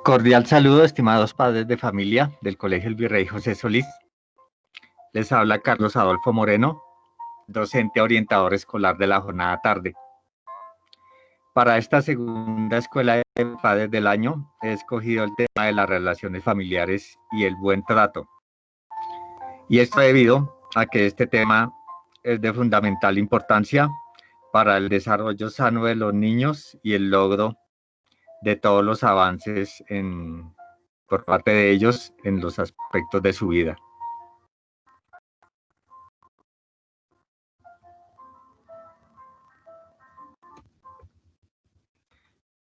Cordial saludo, estimados padres de familia del Colegio El Virrey José Solís. Les habla Carlos Adolfo Moreno, docente orientador escolar de la jornada tarde. Para esta segunda escuela de padres del año, he escogido el tema de las relaciones familiares y el buen trato. Y esto debido a que este tema es de fundamental importancia para el desarrollo sano de los niños y el logro de todos los avances por parte de ellos en los aspectos de su vida.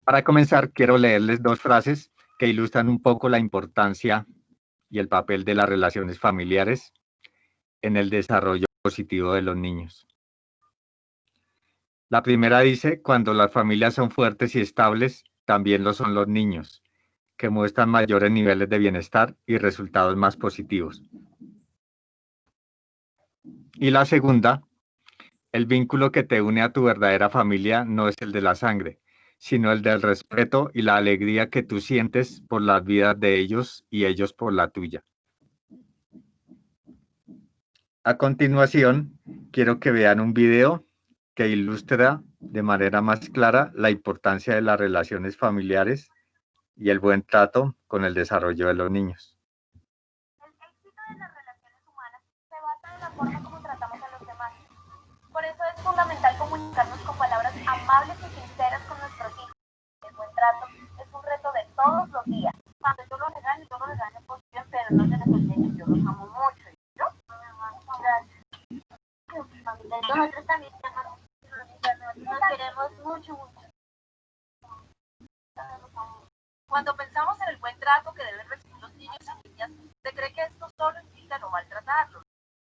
Para comenzar, quiero leerles dos frases que ilustran un poco la importancia y el papel de las relaciones familiares en el desarrollo positivo de los niños. La primera dice, cuando las familias son fuertes y estables, también lo son los niños, que muestran mayores niveles de bienestar y resultados más positivos. Y la segunda, el vínculo que te une a tu verdadera familia no es el de la sangre, sino el del respeto y la alegría que tú sientes por las vidas de ellos y ellos por la tuya. A continuación, quiero que vean un video que ilustra de manera más clara la importancia de las relaciones familiares y el buen trato con el desarrollo de los niños. El éxito de las relaciones humanas se basa en la forma como tratamos a los demás. Por eso es fundamental comunicarnos con palabras amables y sinceras con nuestros hijos. El buen trato es un reto de todos los días. Cuando yo los regaño por bien, pero no se les olvide que yo los amo mucho. ¿Y yo? Gracias. Mamita, nosotros también te amamos. Nos queremos mucho, mucho. Cuando pensamos en el buen trato que deben recibir los niños y niñas, se cree que esto solo implica no maltratarlos.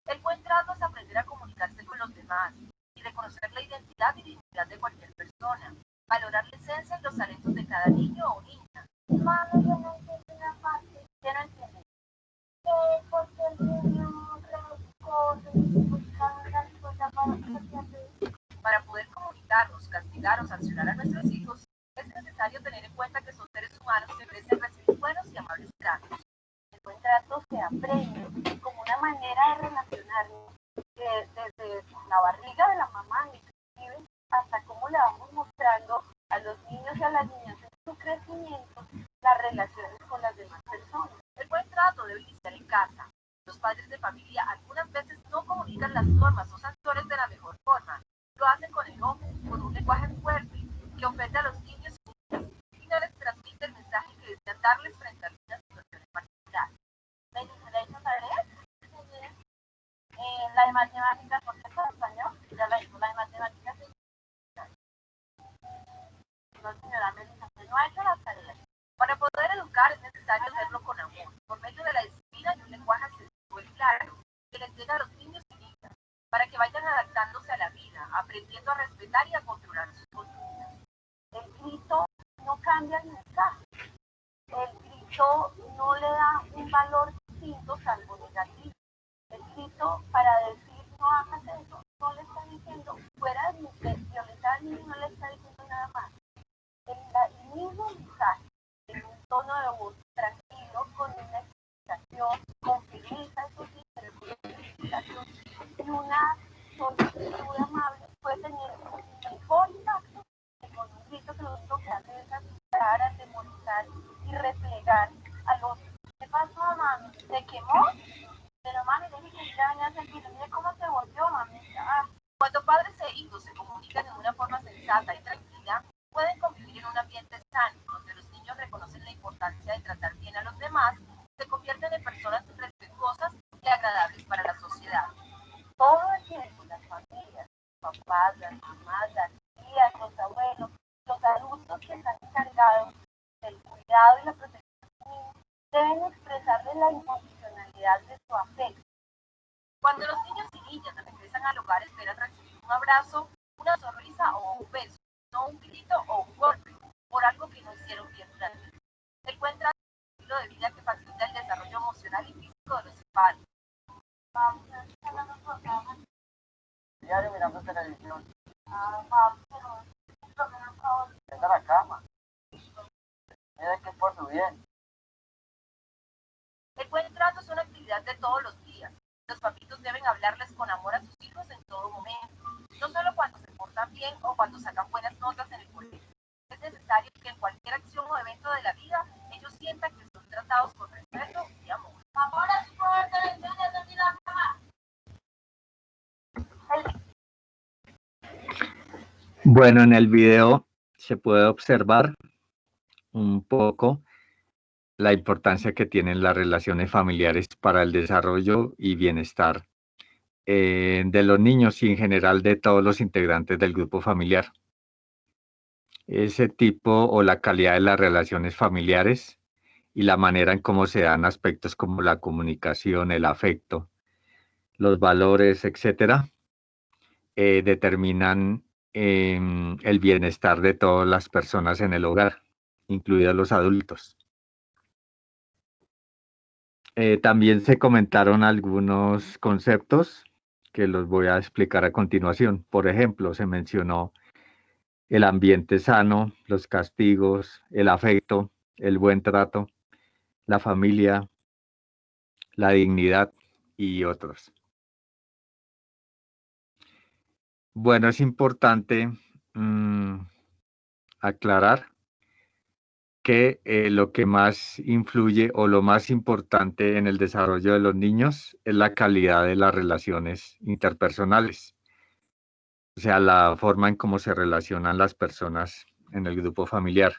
El buen trato es aprender a comunicarse con los demás y reconocer la identidad y dignidad de cualquier persona, valorar la esencia y los talentos de cada niño o niña. Mami, yo no entiendo una parte. ¿Qué no entiendes? Porque el niño para poder comunicarnos, castigar o sancionar a nuestros hijos, es necesario tener en cuenta que son seres humanos que merecen recibir buenos y amables tratos. El buen trato se aprende como una manera de relacionarnos desde la barriga de la mamá inclusive hasta cómo le vamos mostrando a los niños y a las niñas en su crecimiento las relaciones con las demás personas. El buen trato debe iniciar en casa. Los padres de familia algunas veces no comunican las normas o sanciones de la mejor forma. Lo hacen con enojo, con un lenguaje fuerte que ofende a los niños y no les transmite el mensaje que desean darles frente a alguna situación en particular. ¿La hizo tarea? La de matemáticas, ¿por qué está en español? Ya la hizo, la de matemáticas. No, señora Melissa, no ha hecho las tareas. Para poder educar es necesario hacerlo con amor, por medio de la disciplina y un lenguaje accesible y claro, que les llegue a los niños y niñas, para que vayan adaptándose a la vida, aprendiendo a respetar y a controlar sus conductas. El grito no cambia el mensaje. El grito no le da un valor distinto salvo negativo. El grito para decir no hagas eso, no le está diciendo fuera de violentar al niño, no le está diciendo nada más. El mismo mensaje, en un tono de voz tranquilo, con una explicación, con firmeza, eso sí, pero con una explicación y una solicitud amable, puede tener un mejor impacto que con un grito que lo único que hace es asustar, atemorizar y replegar al otro. ¿Qué pasó, mami? ¿Se quemó? Pero mami, déjame que ya venía a sentir, mire cómo se volvió, mami. Cuando padres e hijos se comunican de una forma sensata y tranquila, pueden convivir en un ambiente sano, donde los niños reconocen la importancia de tratar bien a los demás, se convierten en personas respetuosas y agradables para la sociedad. Todo el tiempo, las familias, los papás, las mamás, las tías, los abuelos, los adultos que están encargados del cuidado y la protección de los niños, deben expresarles la incondicionalidad de su afecto. Cuando los niños y niñas regresan al hogar esperan recibir un abrazo, una sonrisa o un beso, no un grito o un golpe, por algo que no hicieron bien durante el día. El buen trato es un estilo de vida que facilita el desarrollo emocional y físico de los padres. Diario mirando televisión. Vete a la cama. Mira que es por su bien. Bueno, en el video se puede observar un poco la importancia que tienen las relaciones familiares para el desarrollo y bienestar de los niños y en general de todos los integrantes del grupo familiar. Ese tipo o la calidad de las relaciones familiares y la manera en cómo se dan aspectos como la comunicación, el afecto, los valores, etcétera, determinan el bienestar de todas las personas en el hogar, incluidos los adultos. También se comentaron algunos conceptos que los voy a explicar a continuación. Por ejemplo, se mencionó el ambiente sano, los castigos, el afecto, el buen trato, la familia, la dignidad y otros. Bueno, es importante aclarar que lo que más influye o lo más importante en el desarrollo de los niños es la calidad de las relaciones interpersonales, o sea, la forma en cómo se relacionan las personas en el grupo familiar.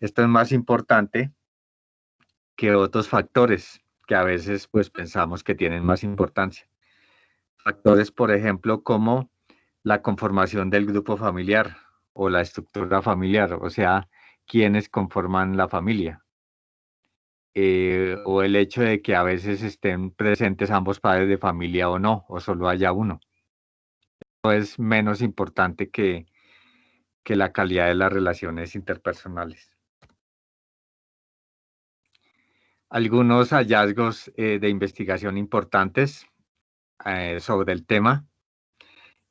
Esto es más importante que otros factores que a veces pues pensamos que tienen más importancia. Factores, por ejemplo, como la conformación del grupo familiar o la estructura familiar, o sea, quiénes conforman la familia. O el hecho de que a veces estén presentes ambos padres de familia o no, o solo haya uno. Eso es menos importante que la calidad de las relaciones interpersonales. Algunos hallazgos de investigación importantes sobre el tema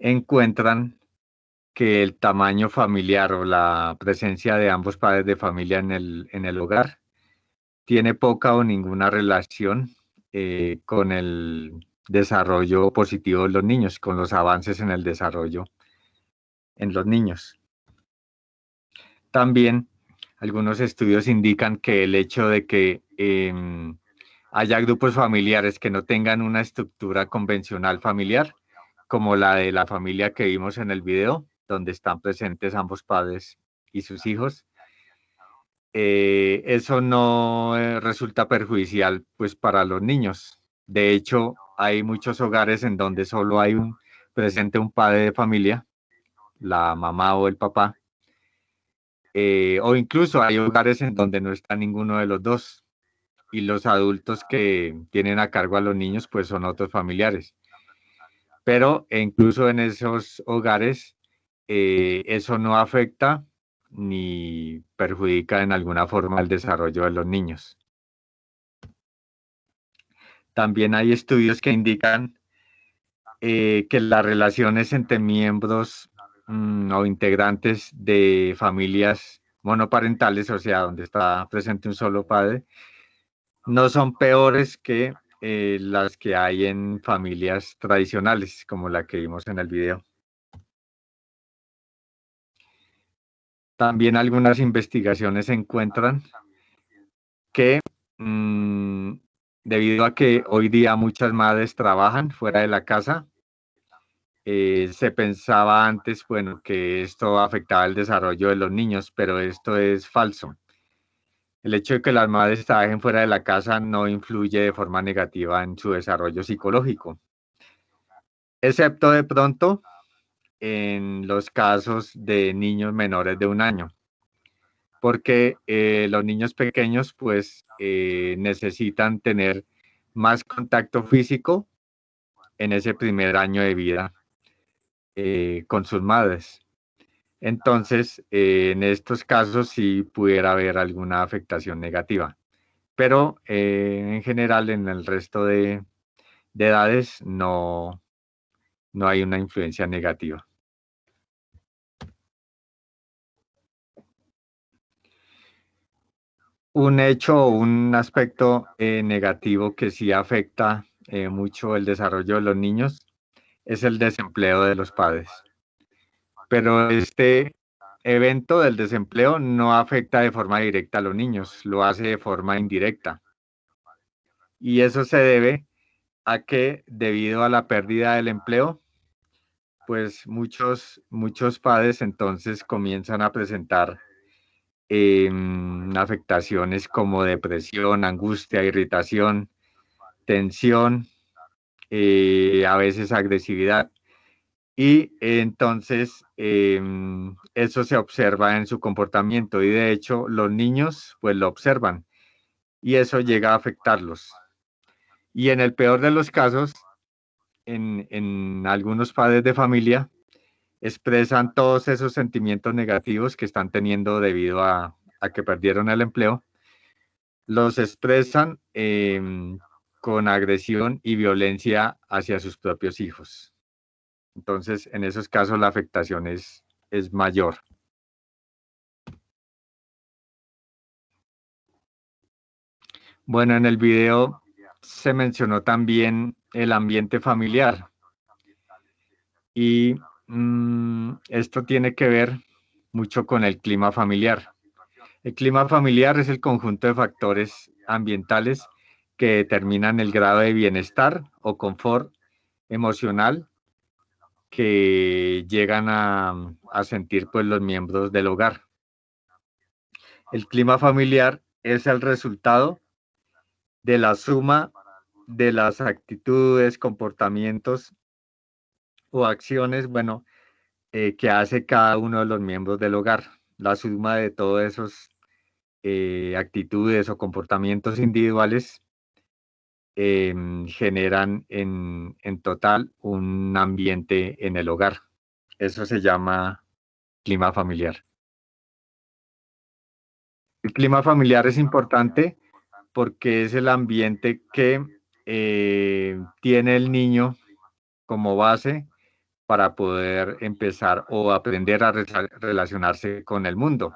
encuentran que el tamaño familiar o la presencia de ambos padres de familia en el hogar tiene poca o ninguna relación con el desarrollo positivo de los niños, con los avances en el desarrollo en los niños. También algunos estudios indican que el hecho de que haya grupos familiares que no tengan una estructura convencional familiar, como la de la familia que vimos en el video, donde están presentes ambos padres y sus hijos, eso no resulta perjudicial pues para los niños. De hecho, hay muchos hogares en donde solo hay presente un padre de familia, la mamá o el papá, o incluso hay hogares en donde no está ninguno de los dos y los adultos que tienen a cargo a los niños pues son otros familiares. Pero incluso en esos hogares eso no afecta ni perjudica en alguna forma el desarrollo de los niños. También hay estudios que indican que las relaciones entre miembros o integrantes de familias monoparentales, o sea, donde está presente un solo padre, no son peores que las que hay en familias tradicionales, como la que vimos en el video. También algunas investigaciones encuentran que debido a que hoy día muchas madres trabajan fuera de la casa, se pensaba antes, bueno, que esto afectaba el desarrollo de los niños, pero esto es falso. El hecho de que las madres trabajen fuera de la casa no influye de forma negativa en su desarrollo psicológico, excepto de pronto en los casos de niños menores de 1 año, porque los niños pequeños pues necesitan tener más contacto físico en ese primer año de vida con sus madres. Entonces, en estos casos sí pudiera haber alguna afectación negativa, pero en general en el resto de edades no hay una influencia negativa. Un hecho o un aspecto negativo que sí afecta mucho el desarrollo de los niños es el desempleo de los padres. Pero este evento del desempleo no afecta de forma directa a los niños, lo hace de forma indirecta. Y eso se debe a que debido a la pérdida del empleo, pues muchos padres entonces comienzan a presentar afectaciones como depresión, angustia, irritación, tensión, a veces agresividad. Y entonces eso se observa en su comportamiento y de hecho los niños pues lo observan y eso llega a afectarlos. Y en el peor de los casos, en algunos padres de familia, expresan todos esos sentimientos negativos que están teniendo debido a que perdieron el empleo, los expresan con agresión y violencia hacia sus propios hijos. Entonces, en esos casos la afectación es mayor. Bueno, en el video se mencionó también el ambiente familiar y esto tiene que ver mucho con el clima familiar. El clima familiar es el conjunto de factores ambientales que determinan el grado de bienestar o confort emocional que llegan a sentir pues, los miembros del hogar. El clima familiar es el resultado de la suma de las actitudes, comportamientos o acciones, bueno, que hace cada uno de los miembros del hogar. La suma de todos esos actitudes o comportamientos individuales generan en total un ambiente en el hogar. Eso se llama clima familiar. El clima familiar es importante porque es el ambiente que tiene el niño como base para poder empezar o aprender a relacionarse con el mundo.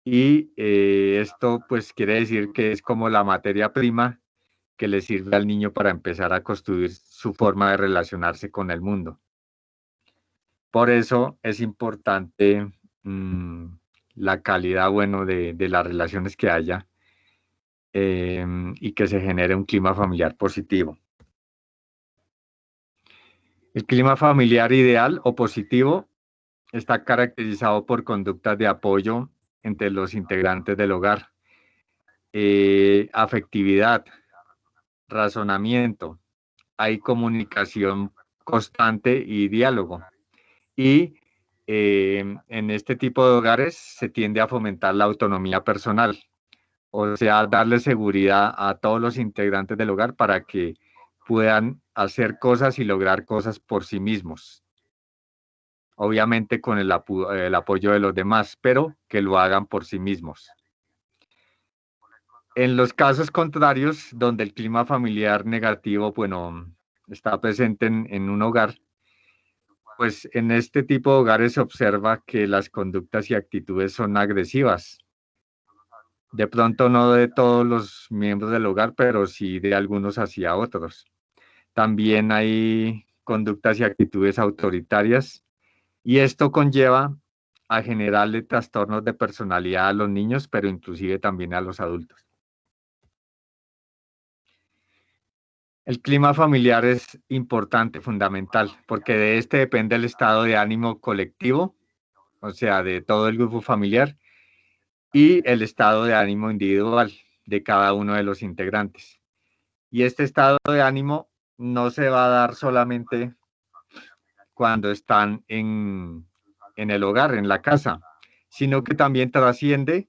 Y esto pues quiere decir que es como la materia prima que le sirve al niño para empezar a construir su forma de relacionarse con el mundo. Por eso es importante la calidad, bueno, de las relaciones que haya y que se genere un clima familiar positivo. El clima familiar ideal o positivo está caracterizado por conductas de apoyo entre los integrantes del hogar, afectividad, razonamiento, hay comunicación constante y diálogo. Y en este tipo de hogares se tiende a fomentar la autonomía personal, o sea, darle seguridad a todos los integrantes del hogar para que puedan hacer cosas y lograr cosas por sí mismos. Obviamente con el apoyo de los demás, pero que lo hagan por sí mismos. En los casos contrarios, donde el clima familiar negativo, bueno, está presente en un hogar, pues en este tipo de hogares se observa que las conductas y actitudes son agresivas. De pronto no de todos los miembros del hogar, pero sí de algunos hacia otros. También hay conductas y actitudes autoritarias y esto conlleva a generarle trastornos de personalidad a los niños, pero inclusive también a los adultos. El clima familiar es importante, fundamental, porque de este depende el estado de ánimo colectivo, o sea, de todo el grupo familiar, y el estado de ánimo individual de cada uno de los integrantes. Y este estado de ánimo no se va a dar solamente cuando están en el hogar, en la casa, sino que también trasciende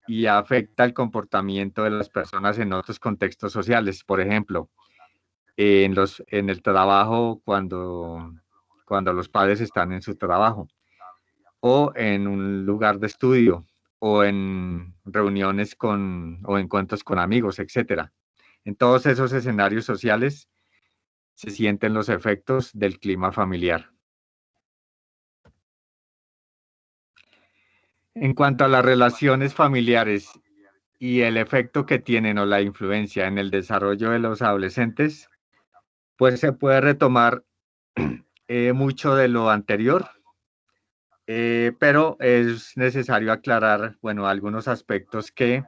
y afecta el comportamiento de las personas en otros contextos sociales. Por ejemplo, en el trabajo cuando los padres están en su trabajo, o en un lugar de estudio, o en reuniones o encuentros con amigos, etcétera. En todos esos escenarios sociales se sienten los efectos del clima familiar. En cuanto a las relaciones familiares y el efecto que tienen o la influencia en el desarrollo de los adolescentes, pues se puede retomar mucho de lo anterior, pero es necesario aclarar, bueno, algunos aspectos que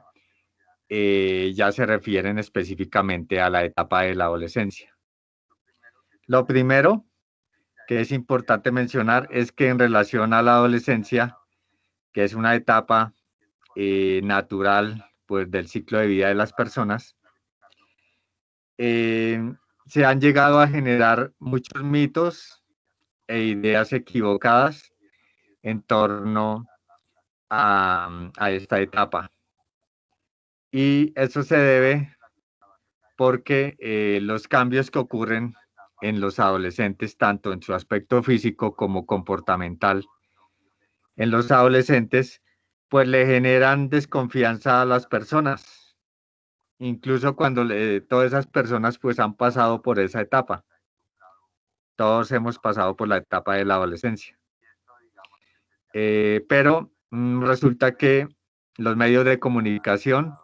ya se refieren específicamente a la etapa de la adolescencia. Lo primero que es importante mencionar es que en relación a la adolescencia, que es una etapa natural pues, del ciclo de vida de las personas, se han llegado a generar muchos mitos e ideas equivocadas en torno a esta etapa. Y eso se debe porque los cambios que ocurren en los adolescentes, tanto en su aspecto físico como comportamental, en los adolescentes, pues le generan desconfianza a las personas, incluso cuando todas esas personas pues han pasado por esa etapa. Todos hemos pasado por la etapa de la adolescencia. Pero resulta que los medios de comunicación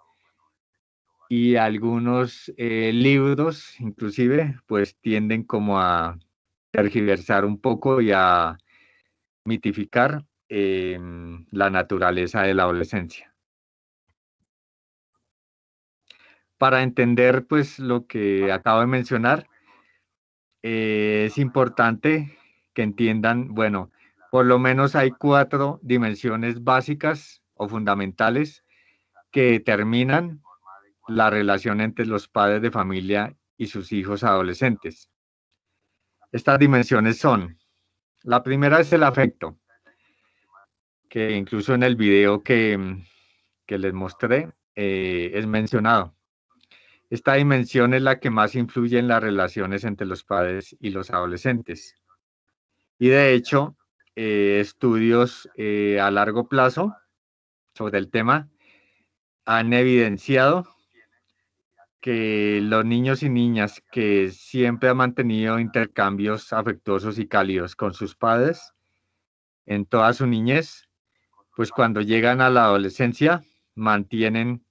y algunos libros, inclusive, pues tienden como a tergiversar un poco y a mitificar la naturaleza de la adolescencia. Para entender pues lo que acabo de mencionar, es importante que entiendan, bueno, por lo menos hay 4 dimensiones básicas o fundamentales que determinan la relación entre los padres de familia y sus hijos adolescentes. Estas dimensiones son, la primera es el afecto, que incluso en el video que les mostré es mencionado. Esta dimensión es la que más influye en las relaciones entre los padres y los adolescentes. Y de hecho, estudios a largo plazo sobre el tema han evidenciado que los niños y niñas que siempre han mantenido intercambios afectuosos y cálidos con sus padres en toda su niñez, pues cuando llegan a la adolescencia mantienen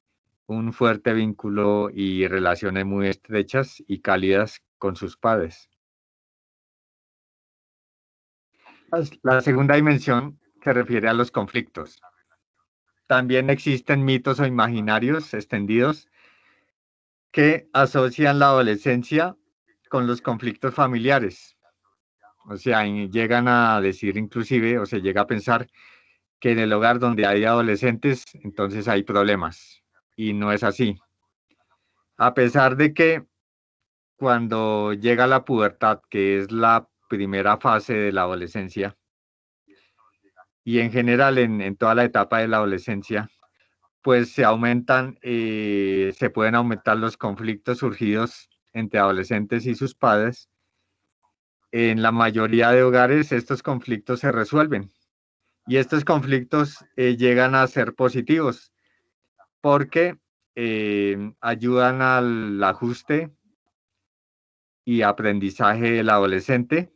un fuerte vínculo y relaciones muy estrechas y cálidas con sus padres. La segunda dimensión se refiere a los conflictos. También existen mitos o imaginarios extendidos que asocian la adolescencia con los conflictos familiares. O sea, llegan a decir inclusive, o se llega a pensar que en el hogar donde hay adolescentes, entonces hay problemas. Y no es así. A pesar de que cuando llega la pubertad, que es la primera fase de la adolescencia, y en general en toda la etapa de la adolescencia, pues se pueden aumentar los conflictos surgidos entre adolescentes y sus padres. En la mayoría de hogares estos conflictos se resuelven y estos conflictos llegan a ser positivos porque ayudan al ajuste y aprendizaje del adolescente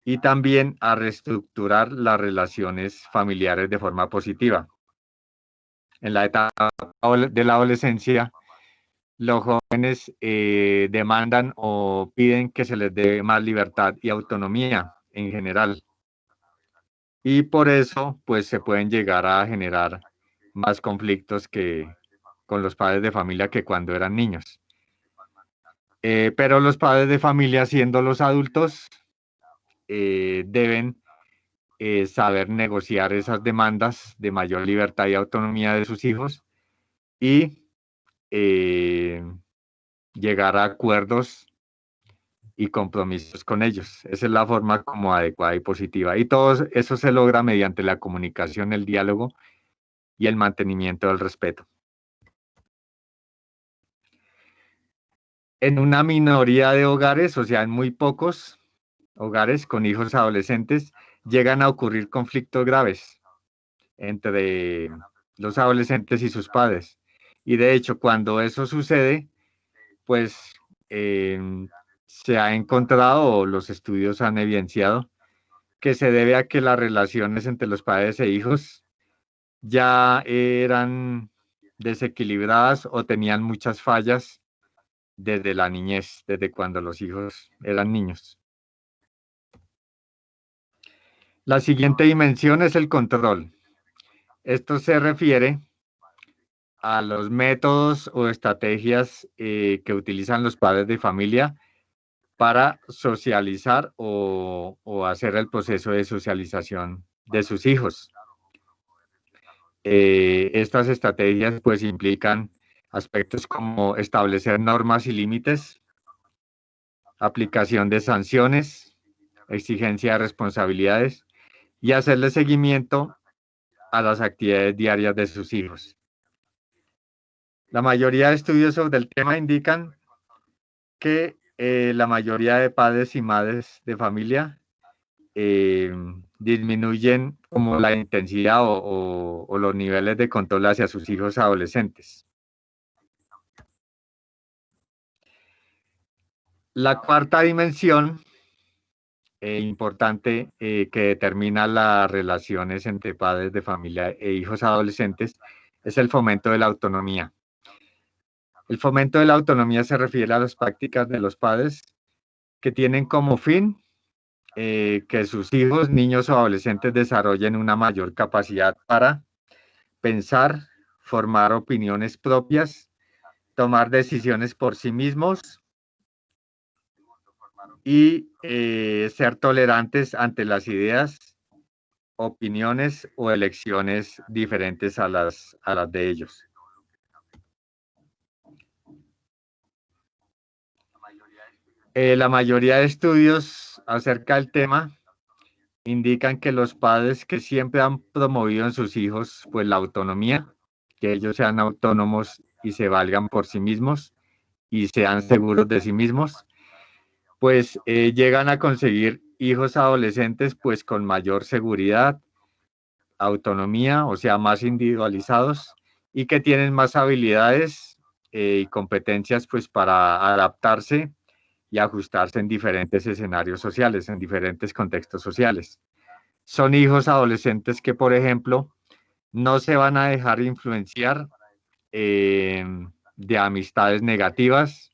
y también a reestructurar las relaciones familiares de forma positiva. En la etapa de la adolescencia, los jóvenes demandan o piden que se les dé más libertad y autonomía en general. Y por eso, pues se pueden llegar a generar más conflictos que con los padres de familia que cuando eran niños. Pero los padres de familia, siendo los adultos, deben saber negociar esas demandas de mayor libertad y autonomía de sus hijos y llegar a acuerdos y compromisos con ellos. Esa es la forma como adecuada y positiva. Y todo eso se logra mediante la comunicación, el diálogo y el mantenimiento del respeto. En una minoría de hogares, o sea, en muy pocos hogares con hijos adolescentes, llegan a ocurrir conflictos graves entre los adolescentes y sus padres. Y de hecho, cuando eso sucede, pues se ha encontrado, o los estudios han evidenciado, que se debe a que las relaciones entre los padres e hijos ya eran desequilibradas o tenían muchas fallas desde la niñez, desde cuando los hijos eran niños. La siguiente dimensión es el control. Esto se refiere a los métodos o estrategias que utilizan los padres de familia para socializar o hacer el proceso de socialización de sus hijos. Estas estrategias pues implican aspectos como establecer normas y límites, aplicación de sanciones, exigencia de responsabilidades y hacerle seguimiento a las actividades diarias de sus hijos. La mayoría de estudios sobre el tema indican que la mayoría de padres y madres de familia disminuyen como la intensidad o los niveles de control hacia sus hijos adolescentes. La cuarta dimensión importante que determina las relaciones entre padres de familia e hijos adolescentes es el fomento de la autonomía. El fomento de la autonomía se refiere a las prácticas de los padres que tienen como fin que sus hijos, niños o adolescentes desarrollen una mayor capacidad para pensar, formar opiniones propias, tomar decisiones por sí mismos y ser tolerantes ante las ideas, opiniones o elecciones diferentes a las de ellos. La mayoría de estudios acerca del tema indican que los padres que siempre han promovido en sus hijos pues la autonomía, que ellos sean autónomos y se valgan por sí mismos y sean seguros de sí mismos, pues llegan a conseguir hijos adolescentes pues con mayor seguridad, autonomía, o sea, más individualizados y que tienen más habilidades y competencias pues para adaptarse y ajustarse en diferentes escenarios sociales, en diferentes contextos sociales. Son hijos adolescentes que, por ejemplo, no se van a dejar influenciar de amistades negativas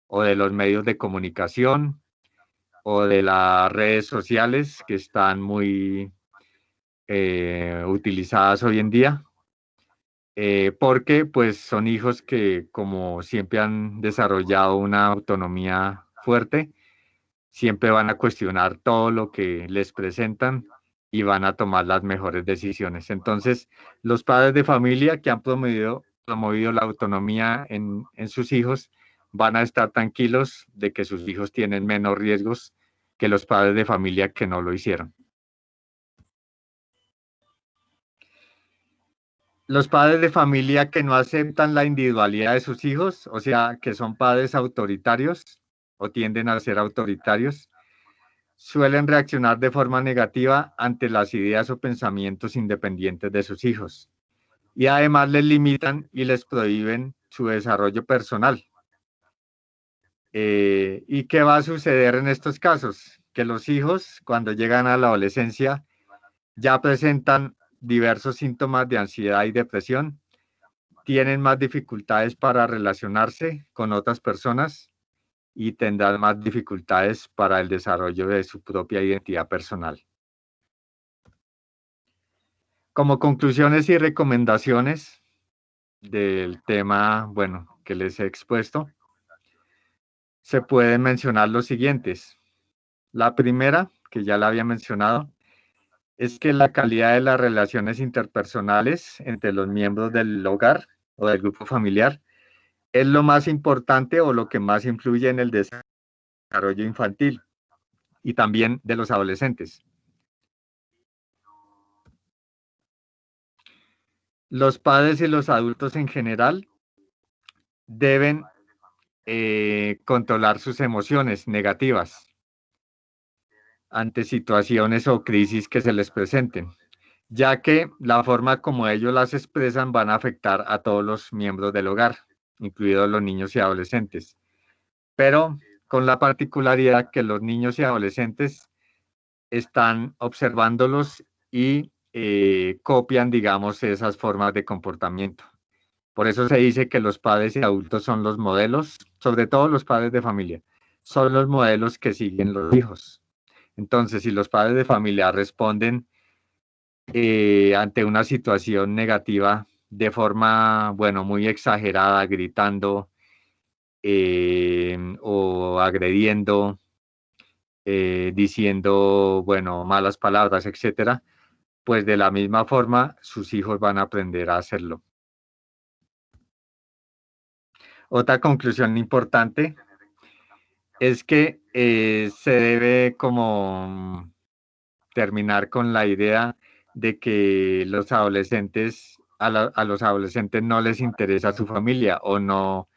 o de los medios de comunicación o de las redes sociales que están muy utilizadas hoy en día, porque pues son hijos que como siempre han desarrollado una autonomía fuerte, siempre van a cuestionar todo lo que les presentan y van a tomar las mejores decisiones. Entonces, los padres de familia que han promovido la autonomía en sus hijos van a estar tranquilos de que sus hijos tienen menos riesgos que los padres de familia que no lo hicieron. Los padres de familia que no aceptan la individualidad de sus hijos, o sea, que son padres autoritarios o tienden a ser autoritarios, suelen reaccionar de forma negativa ante las ideas o pensamientos independientes de sus hijos y además les limitan y les prohíben su desarrollo personal. ¿Y qué va a suceder en estos casos? Que los hijos, cuando llegan a la adolescencia, ya presentan diversos síntomas de ansiedad y depresión, tienen más dificultades para relacionarse con otras personas y tendrán más dificultades para el desarrollo de su propia identidad personal. Como conclusiones y recomendaciones del tema, bueno, que les he expuesto, se pueden mencionar los siguientes. La primera, que ya la había mencionado, es que la calidad de las relaciones interpersonales entre los miembros del hogar o del grupo familiar es lo más importante o lo que más influye en el desarrollo infantil y también de los adolescentes. Los padres y los adultos en general deben controlar sus emociones negativas ante situaciones o crisis que se les presenten, ya que la forma como ellos las expresan van a afectar a todos los miembros del hogar, incluidos los niños y adolescentes. Pero con la particularidad que los niños y adolescentes están observándolos y copian, digamos, esas formas de comportamiento. Por eso se dice que los padres y adultos son los modelos, sobre todo los padres de familia, son los modelos que siguen los hijos. Entonces, si los padres de familia responden ante una situación negativa de forma, bueno, muy exagerada, gritando o agrediendo diciendo, bueno, malas palabras, etcétera, pues de la misma forma sus hijos van a aprender a hacerlo. Otra conclusión importante es que se debe como terminar con la idea de que los adolescentes, a los adolescentes no les interesa su familia o no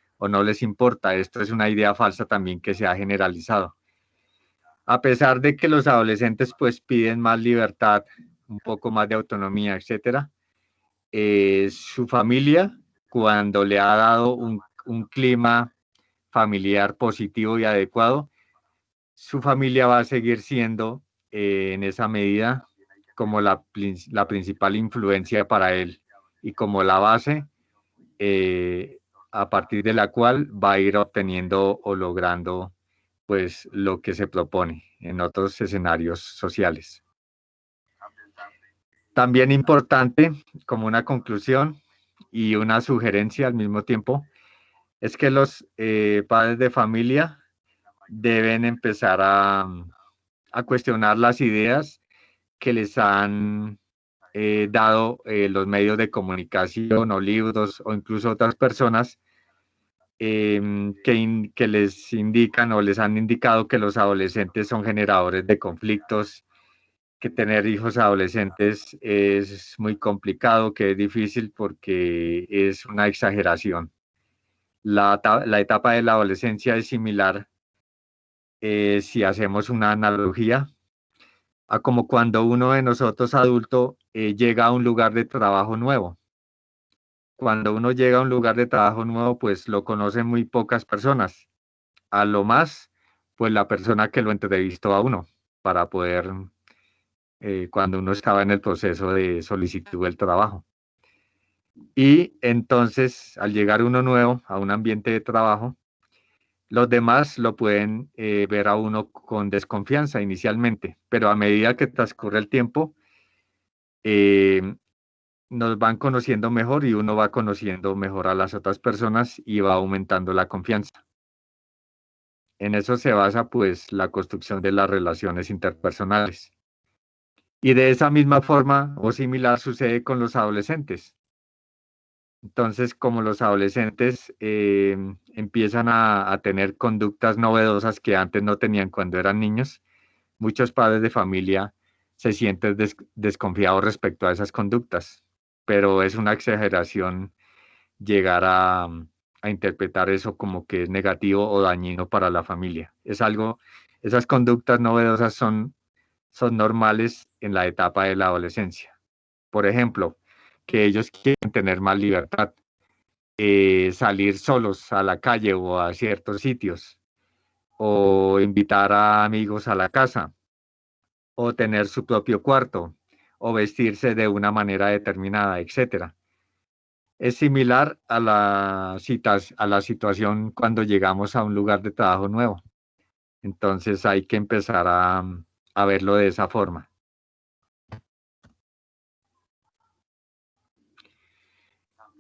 les importa. Esto es una idea falsa también que se ha generalizado. A pesar de que los adolescentes pues piden más libertad, un poco más de autonomía, etcétera, su familia, cuando le ha dado un clima familiar positivo y adecuado, su familia va a seguir siendo en esa medida como la principal influencia para él y como la base a partir de la cual va a ir obteniendo o logrando pues lo que se propone en otros escenarios sociales. También importante, como una conclusión y una sugerencia al mismo tiempo, es que los padres de familia deben empezar a cuestionar las ideas que les han dado los medios de comunicación o libros o incluso otras personas que les indican o les han indicado que los adolescentes son generadores de conflictos, que tener hijos adolescentes es muy complicado, que es difícil porque es una exageración. La etapa de la adolescencia es similar, si hacemos una analogía, a como cuando uno de nosotros adulto llega a un lugar de trabajo nuevo. Cuando uno llega a un lugar de trabajo nuevo, pues lo conocen muy pocas personas. A lo más, pues la persona que lo entrevistó a uno para poder, cuando uno estaba en el proceso de solicitud del trabajo. Y entonces, al llegar uno nuevo a un ambiente de trabajo, los demás lo pueden ver a uno con desconfianza inicialmente, pero a medida que transcurre el tiempo, eh, nos van conociendo mejor y uno va conociendo mejor a las otras personas y va aumentando la confianza. En eso se basa pues la construcción de las relaciones interpersonales. Y de esa misma forma o similar sucede con los adolescentes. Entonces, como los adolescentes empiezan a tener conductas novedosas que antes no tenían cuando eran niños, muchos padres de familia se sienten desconfiados respecto a esas conductas, pero es una exageración llegar a interpretar eso como que es negativo o dañino para la familia. Es algo, esas conductas novedosas son normales en la etapa de la adolescencia. Por ejemplo, que ellos quieren tener más libertad, salir solos a la calle o a ciertos sitios, o invitar a amigos a la casa, o tener su propio cuarto, o vestirse de una manera determinada, etcétera. Es similar a a la situación cuando llegamos a un lugar de trabajo nuevo. Entonces hay que empezar a verlo de esa forma.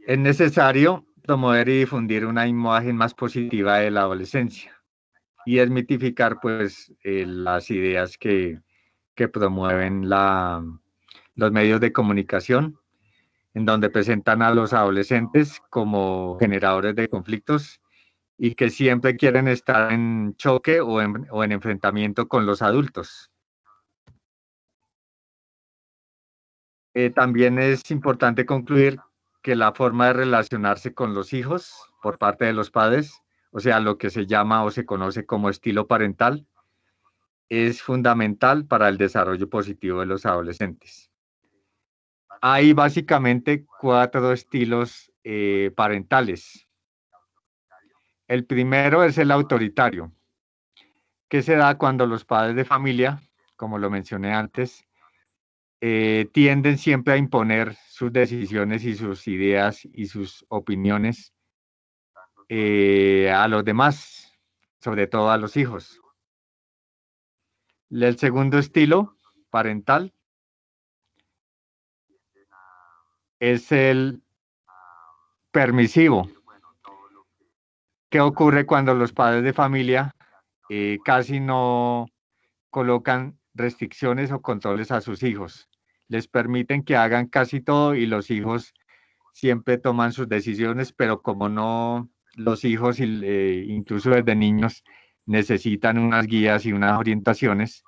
Es necesario promover y difundir una imagen más positiva de la adolescencia y desmitificar pues las ideas que promueven los medios de comunicación, en donde presentan a los adolescentes como generadores de conflictos y que siempre quieren estar en choque o en enfrentamiento con los adultos. También es importante concluir que la forma de relacionarse con los hijos por parte de los padres, o sea, lo que se llama o se conoce como estilo parental, es fundamental para el desarrollo positivo de los adolescentes. Hay básicamente 4 estilos parentales. El primero es el autoritario, que se da cuando los padres de familia, como lo mencioné antes, tienden siempre a imponer sus decisiones y sus ideas y sus opiniones a los demás, sobre todo a los hijos. El segundo estilo parental es el permisivo. ¿Qué ocurre cuando los padres de familia casi colocan restricciones o controles a sus hijos. Les permiten que hagan casi todo y los hijos siempre toman sus decisiones, pero como no, los hijos, incluso desde niños, necesitan unas guías y unas orientaciones,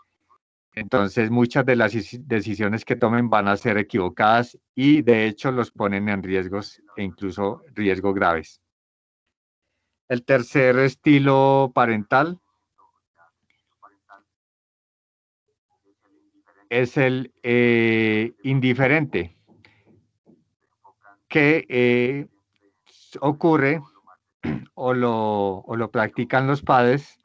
entonces muchas de las decisiones que tomen van a ser equivocadas y de hecho los ponen en riesgos e incluso riesgos graves. El tercer estilo parental es el indiferente, que ocurre o lo practican los padres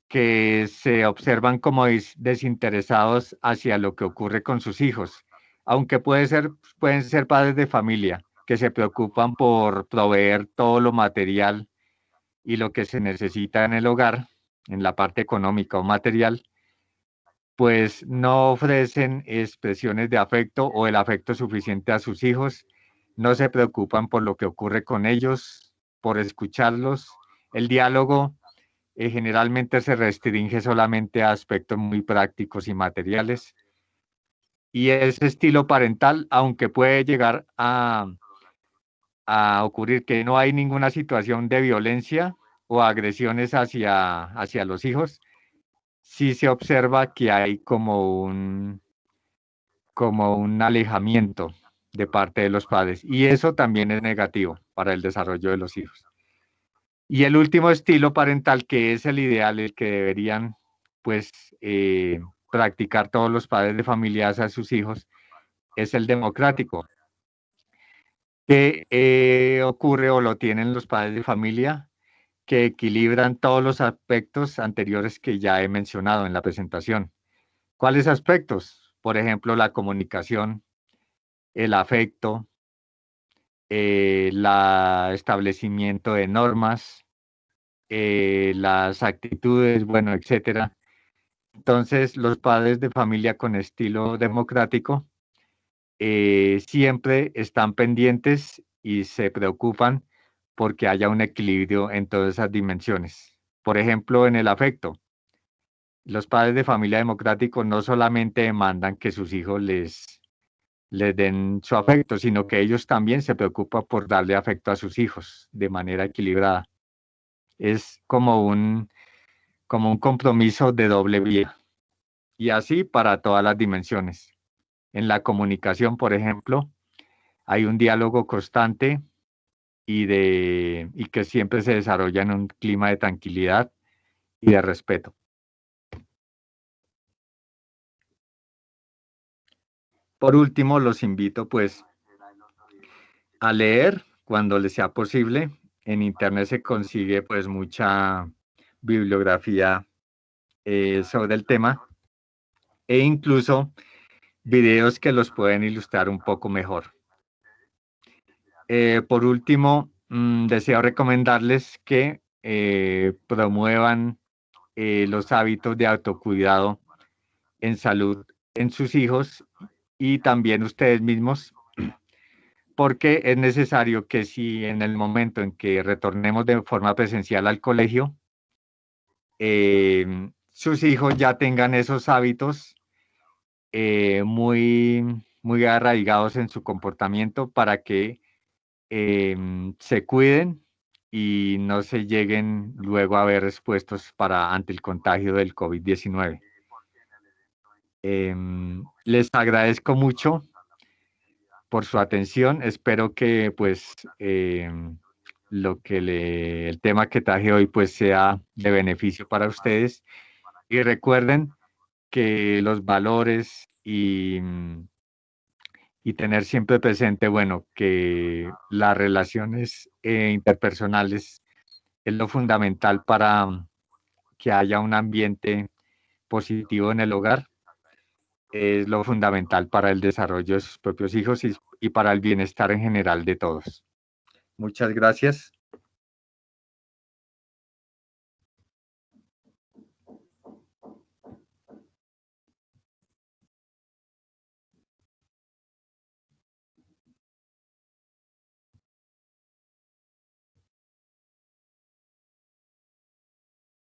que se observan como desinteresados hacia lo que ocurre con sus hijos, aunque pueden ser padres de familia que se preocupan por proveer todo lo material y lo que se necesita en el hogar, en la parte económica o material, pues no ofrecen expresiones de afecto o el afecto suficiente a sus hijos, no se preocupan por lo que ocurre con ellos, por escucharlos. El diálogo generalmente se restringe solamente a aspectos muy prácticos y materiales. Y ese estilo parental, aunque puede llegar a ocurrir que no hay ninguna situación de violencia o agresiones hacia los hijos, sí se observa que hay como un alejamiento de parte de los padres. Y eso también es negativo para el desarrollo de los hijos. Y el último estilo parental, que es el ideal, el que deberían pues practicar todos los padres de familia a sus hijos, es el democrático, que ocurre o lo tienen los padres de familia, que equilibran todos los aspectos anteriores que ya he mencionado en la presentación. ¿Cuáles aspectos? Por ejemplo, la comunicación, el afecto, el establecimiento de normas, las actitudes, bueno, etcétera. Entonces, los padres de familia con estilo democrático siempre están pendientes y se preocupan porque haya un equilibrio en todas esas dimensiones. Por ejemplo, en el afecto, los padres de familia democrático no solamente demandan que sus hijos les den su afecto, sino que ellos también se preocupan por darle afecto a sus hijos de manera equilibrada. Es como un compromiso de doble vía. Y así para todas las dimensiones. En la comunicación, por ejemplo, hay un diálogo constante y que siempre se desarrolla en un clima de tranquilidad y de respeto. Por último, los invito pues a leer cuando les sea posible. En internet se consigue pues mucha bibliografía sobre el tema e incluso videos que los pueden ilustrar un poco mejor. Por último, deseo recomendarles que promuevan los hábitos de autocuidado en salud en sus hijos y también ustedes mismos, porque es necesario que si en el momento en que retornemos de forma presencial al colegio, sus hijos ya tengan esos hábitos muy arraigados en su comportamiento para que se cuiden y no se lleguen luego a ver expuestos ante el contagio del COVID-19. Les agradezco mucho por su atención. Espero que pues el tema que traje hoy pues sea de beneficio para ustedes. Y recuerden que los valores y tener siempre presente, bueno, que las relaciones interpersonales es lo fundamental para que haya un ambiente positivo en el hogar, es lo fundamental para el desarrollo de sus propios hijos y para el bienestar en general de todos. Muchas gracias.